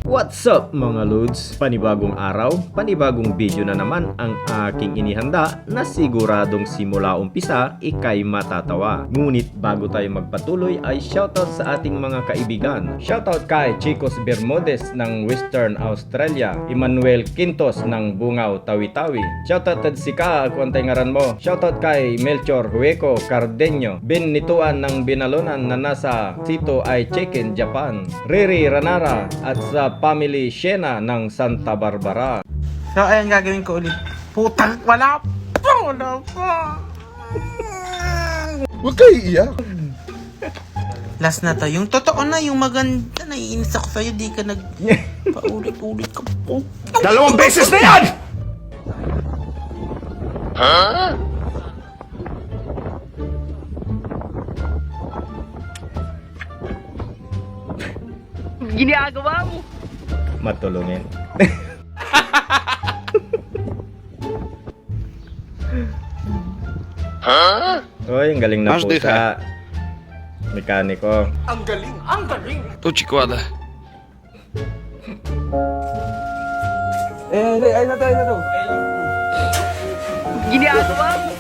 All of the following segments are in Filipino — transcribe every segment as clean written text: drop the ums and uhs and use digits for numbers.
What's up mga Lods? Panibagong araw, panibagong video na naman ang aking inihanda na siguradong simula umpisa ikay matatawa. Ngunit bago tayo magpatuloy ay shoutout sa ating mga kaibigan. Shoutout kay Chicos Bermudez ng Western Australia, Emmanuel Quintos ng Bungaw, Tawi-Tawi. Shoutout tad si Ka, kung antay ngaran mo. Shoutout kay Melchor Hueco Cardeño, Ben Nituan ng Binalunan na nasa Sito ay Chicken, Japan. Riri Ranara at sa family Shena ng Santa Barbara. So, ayan gagawin ko ulit. Putang, wala po. Huwag kayo iiyak. Last na to. Yung totoo na, yung maganda, naiinis ako sa'yo. Di ka paulit-ulit ka po. 2 beses na yan! Ginagawa mo. Matulungin. Oy, ang galing na po sa mekaniko. Ang galing! Ang galing! Tu chikwada. Ay na to. Ginagawa mo.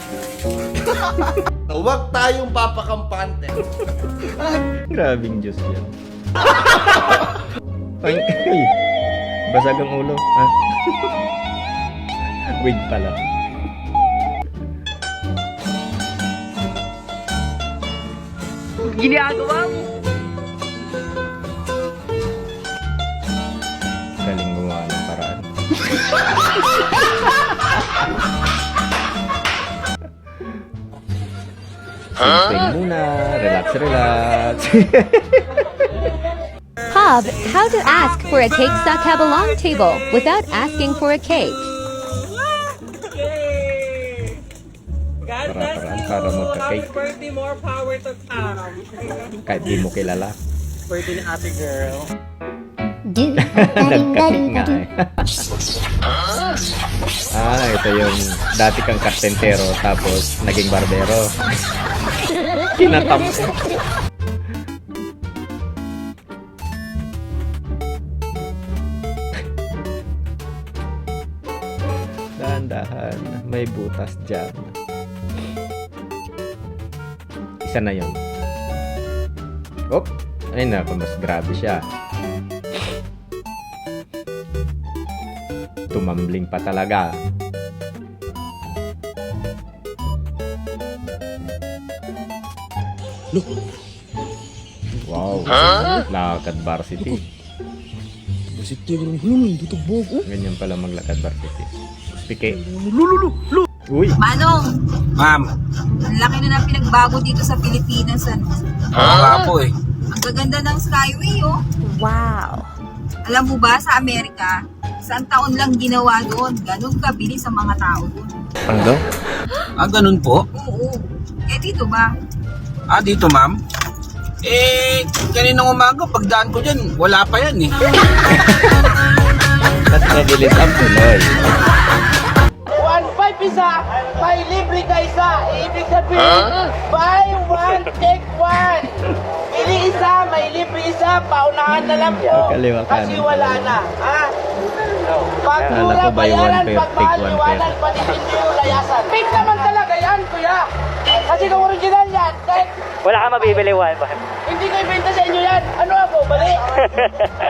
Huwag tayong papakampante. Grabing Diyos yan. Ay, basag ang ulo. Ha? Wig pala. Ginagawa mo. Galing gumawa ng paraan. Simpleng muna. Relax. Hob, how to ask for a cake stuck have a long table without asking for a cake. Para magka-cake. Birthday, more power to Tom. Kahit di mo kilala. Birthday ni ate girl. Nagkakit nga eh. Ito yung dati kang karpentero tapos naging barbero. Kinatam. Dahan-dahan, may butas dyan. Isa na yun. Oh, ayun na, mas grabe siya. Tumambling pa talaga. Wow. Lakad varsity. Ganyan pala maglakad varsity. Pike. Uy. Manong, Ma'am, ang laki na ng pinagbago dito sa Pilipinas. Ano? oo nga po eh. Ang gaganda ng skyway, oh. Wow. Alam mo ba, sa Amerika, isang taon lang ginawa doon. Ganun kabilis ang mga tao doon. Ano? Ah, ganun po? Oo. Eh, dito ba? Ah, dito ma'am? Kaninang umaga, pagdaan ko dyan, wala pa yan eh. Mas mabilis ang tuloy. 1.5 isa, may libre ka isa. Ibig sabihin, buy one, take one. Bili isa, may libre isa, paunahan na lang po. Kaliwa kanan. Kasi wala na. Ha? Pag Akala ko mura buy one bayaran, pair, pag take mahal one iwanan, pair. panitin nyo yung layasan. Fake naman talaga yan, kuya. Kasi kung original yan, kahit Wala ka mabibili, Juan. hindi ko ibenta sa inyo yan. Ano ako, bali?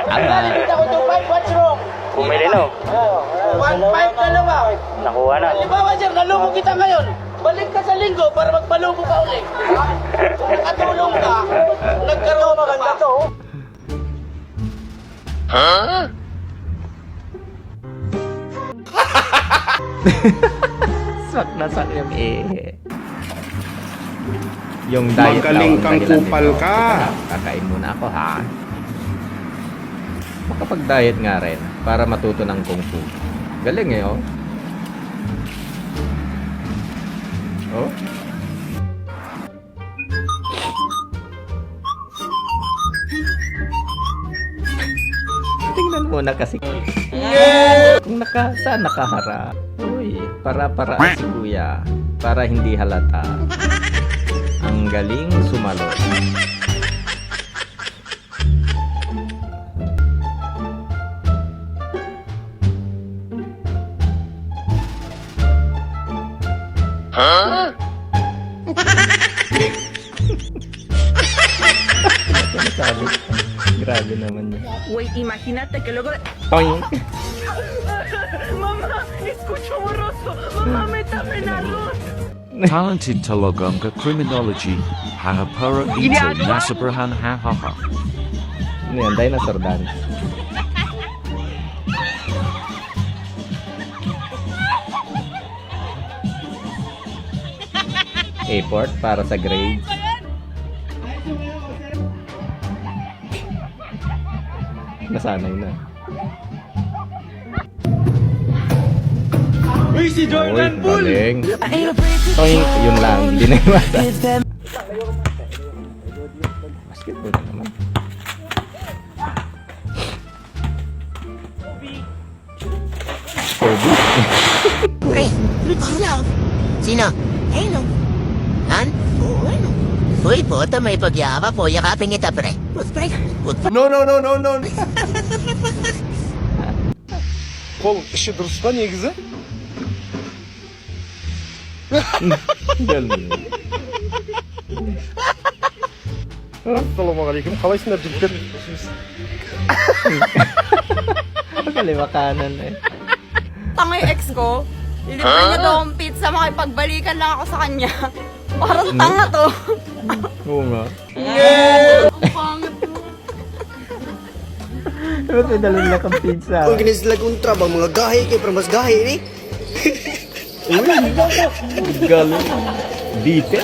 Ang nalibit ako 2.5, what's wrong? Bumili, no? 1.5 dalawa. Nakuha na. Halimbawa, sir, nalubog kita ngayon. Balik ka sa linggo para magpalubog ka ulit. Ha? Kung nakatulong ka, nagkaroon ka maganda to. Sak na sak yung Yung diet Magaling daw ang kang dahilan kupal nito. ka. Kakain muna ako ha. Makapag-diet nga rin para matuto ng kung fu. Galing eh oh. Oh. Tingnan mo na kasi. Kung saan nakaharap. Uy, para si kuya. Para hindi halata. Ang galing sumalo. Ano sabi? Grabe naman yun. Güey, imagínate que luego... Toing! Mamá, escucho borroso. Mamá, métame en arroz. Talented talagang ka criminology, hahapara ito nasabrahan hahaha. Ano yan? Dinosaur dance. Airport para sa grades. Nasanay na. Uy, si Jordan Poole! Galing. Toing! Yun lang. Hindi na iwasan. Basketball na naman. Kobe. Sino? Ayun o. Han? Oo, ano? Uy, puta, may pagyama po. Yakapin kita, pre. Pre. No, no, no, no, no. Kol, işi dursa негізі. Galing. Assalamualaikum. Қалайсыңдар жігіттер? Kaliwa kanan eh. Tanga yung ex ko. Lilibre niya daw akong pizza, makipagbalikan lang ako sa kanya. Parang tanga to. Oo nga. Ang pangit mo. Ba't may dalawang lakang pizza? Ginisilag untra bang mga gahi kay para mas gahi ni? Galing. Dite.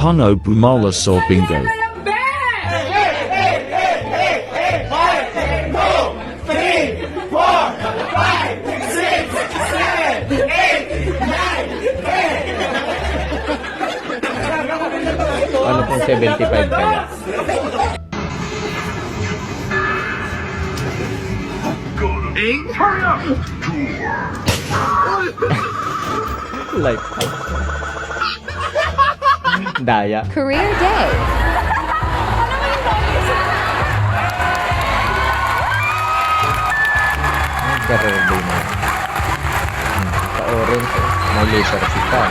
Pano bumala so bingo. Ano kung 75 kaya? Life hack. Daya. Career day. Career day na. Sa orange, may laser sita.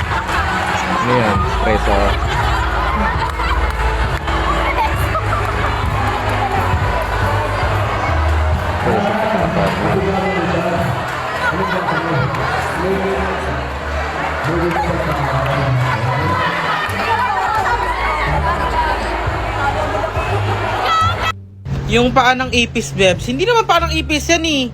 Ano yan? Preso. Preso sa kapatid. Yung paa ng ipis, Bebs. Hindi naman paa ng ipis yan eh.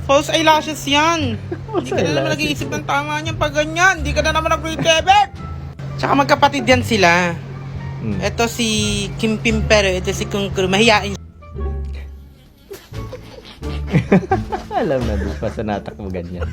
False eyelashes yan. Hindi ka na naman nag-iisip ng tama niyan pag ganyan. Hindi ka na naman nag-retebet. Tsaka magkapatid yan sila. Ito si Kim Pimpero. Ito si Kung Kuru. Mahiyain. Alam na, di pa sa natak mo ganyan.